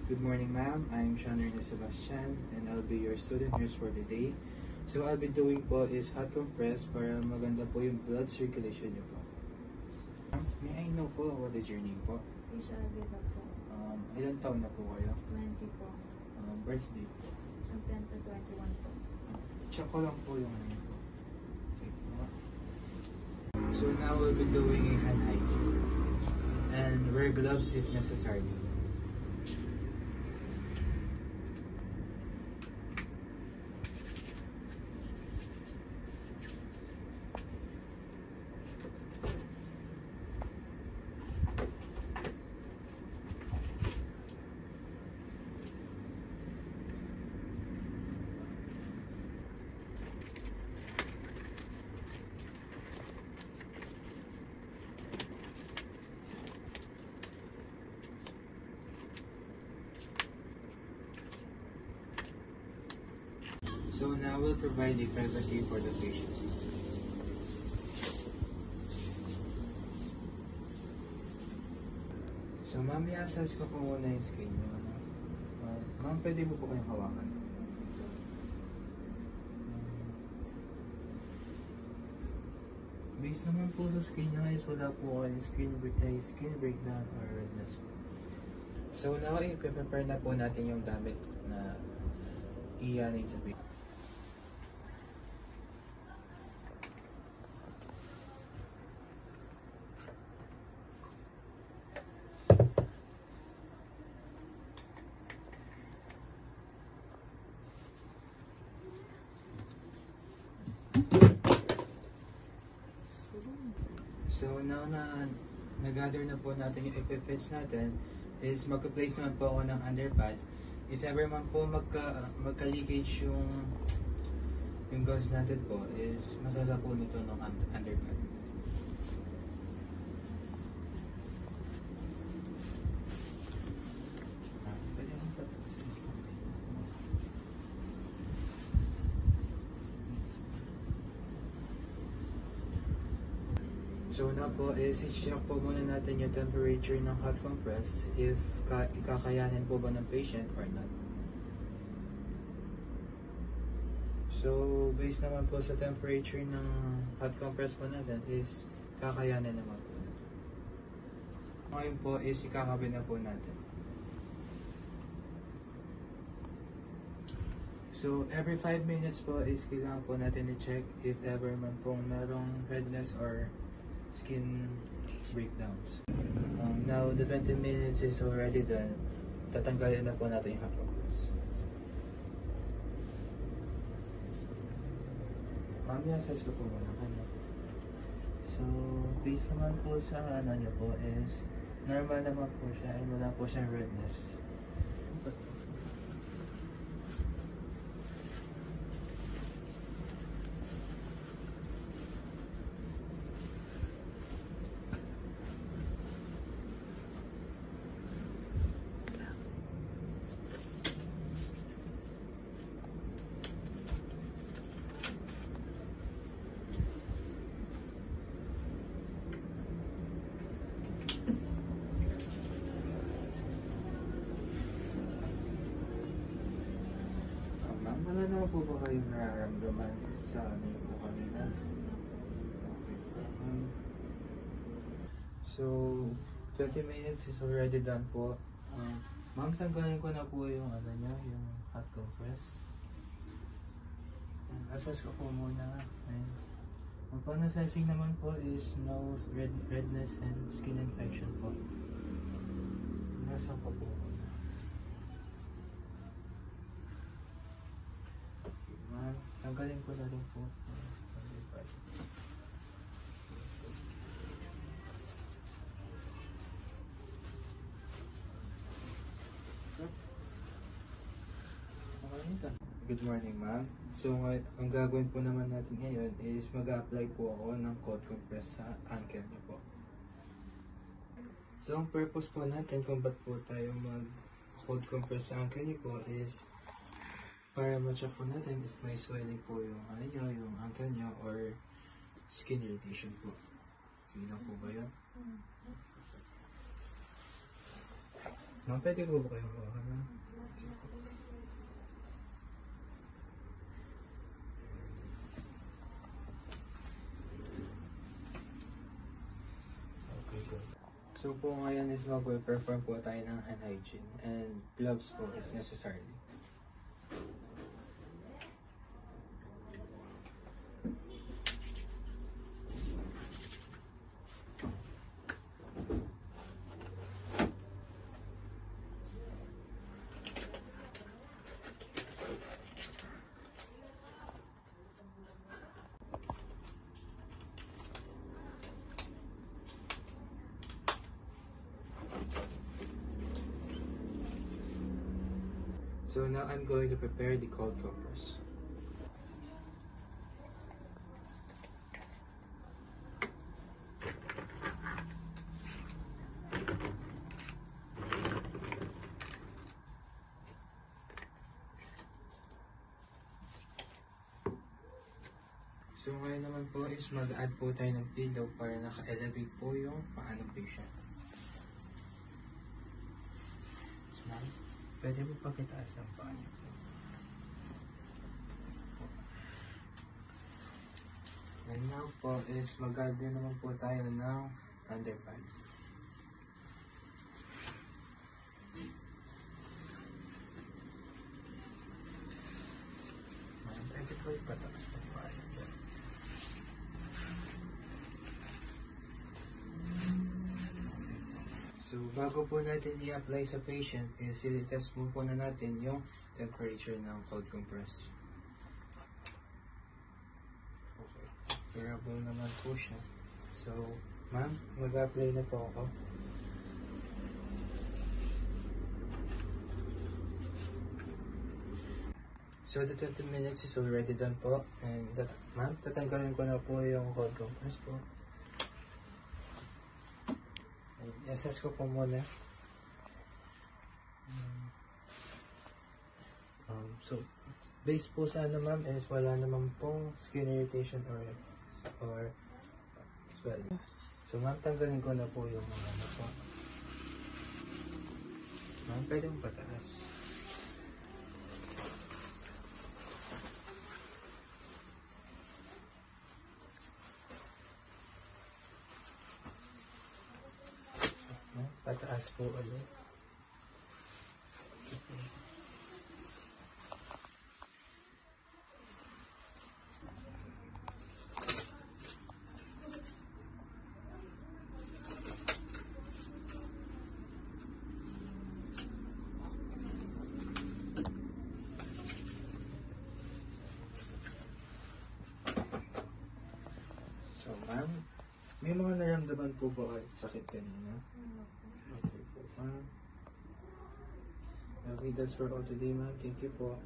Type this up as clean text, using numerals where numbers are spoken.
Good morning, ma'am. I'm Sean Ernest Sebastian, and I'll be your student nurse for the day. So, I'll be doing po is hot compress para maganda po yung blood circulation niyo po. Ma'am, may I know po what is your name po? Tisha Aguila po. Ilan taon na po kayo? 20 po. Birthday po? Sa 10 to 21 po. Check ko lang po yung ano po. Okay po. So, now we'll be doing a hand hygiene. And wear gloves if necessary. So now we'll provide the privacy for the patient. So ma'am, i-assess ko po muna yung skin nyo. Ma'am, pwede mo po kayong hawakan. Based naman po sa skin nyo is wala po kayong skin breakdown or redness po. So now, i-prepare na po natin yung gamit na i-anate sa patient. So now na nag-gather na po natin yung epipets natin, is magka-place naman po ako ng underpad. If ever man po magka-leakage yung gauze natin po, is masasapo nito ng underpad. So na po is i-check po muna natin yung temperature ng hot compress if ikakayanin po ba ng patient or not. So based naman po sa temperature ng hot compress po natin is kakayanin naman po. Ngayon po is ikakabit na po natin. So every 5 minutes po is kailangan po natin i-check if ever man pong merong redness or skin breakdowns. Now the 20 minutes is already done. Tatanggalin na po natin yung hot compress. I-assess ko po muna kanya. So based naman po sa ano niyo po is normal naman po siya and wala po siyang redness. Wala naman po ba kayong nararamdaman sa ano po kanina? Okay. So, 20 minutes is already done po. Ma'am, tanggalin ko na po yung ano niya, yung hot compress. Assess ko po muna. Ang pan-assessing naman po is no redness and skin infection po. Nasa ko po. Tanggalin ko na rin po. Good morning, ma'am. So, ang gagawin po naman natin ngayon is mag-apply po ako ng cold compress sa ankle niyo po. So, ang purpose po natin kung ba't po tayo mag-cold compress sa ankle niyo po is para ma-check po natin if may swelling po yung ano nyo, yung ankle nyo, or skin irritation po. Okay lang po ba yun? Ma'am, pwede po ba kayong kuha na? Okay po. So po ngayon is mag-perform po tayo ng hand hygiene and gloves po if necessary. So now I'm going to prepare the cold compress. So ngayon naman po is mag-add po tayo ng pillow para naka-elevate po yung paa ng patient. So, ma'am, pwede mo pakitaas ng paa niyo po. And now po is mag-add din naman po tayo ng underpad. Ma'am, pwede po ipataas ng paa niyo po. So, bago po natin i-apply sa patient, is i-test po na natin yung temperature ng cold compress. Okay. Durable naman po siya. So, ma'am, mag-apply na po ako. So, the 20 minutes is already done po. And, ma'am, tatanggalin ko na po yung cold compress po. I-assess ko po muna. So, based po sa ano ma'am is wala naman pong skin irritation or swelling. So ma'am, tanggalin ko na po yung mga ano po. Ma'am, pwede mong pataas. Pataas po ulit. So, ma'am, may mga naramdaman po ba kayo sakit kanina? Okay po, ma'am. Okay, that's for all today, ma'am. Thank you po.